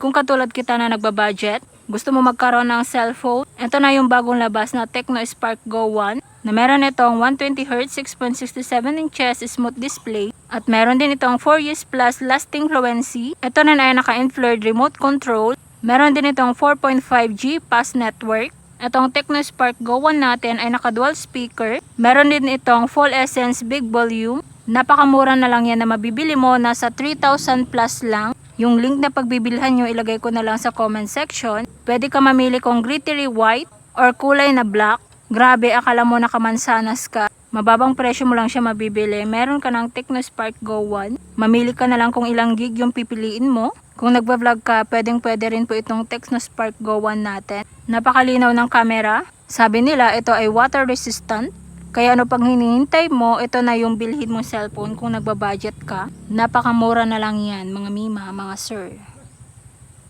Kung katulad kita na nagbabudget, gusto mo magkaroon ng cellphone, ito na yung bagong labas na Tecno Spark Go 1 na meron itong 120Hz 6.67 inches smooth display at meron din itong 4 years plus lasting fluency. Ito na ay naka-infrared remote control. Meron din itong 4.5G fast network. Itong Tecno Spark Go 1 natin ay naka-dual speaker. Meron din itong Full Essence Big Volume. Napakamura na lang yan na mabibili mo, nasa 3,000 plus lang. Yung link na pagbibilhan nyo, ilagay ko na lang sa comment section. Pwede ka mamili kung glittery white or kulay na black. Grabe, akala mo nakamansanas ka. Mababang presyo mo lang siya mabibili. Meron ka ng Tecno Spark Go 1. Mamili ka na lang kung ilang gig yung pipiliin mo. Kung nagba-vlog ka, pwede rin po itong Tecno Spark Go 1 natin. Napakalinaw ng camera. Sabi nila, ito ay water resistant. Kaya ano pang hinihintay mo, ito na yung bilhin mo cellphone kung nagbabudget ka. Napakamura na lang yan, mga mima, mga sir.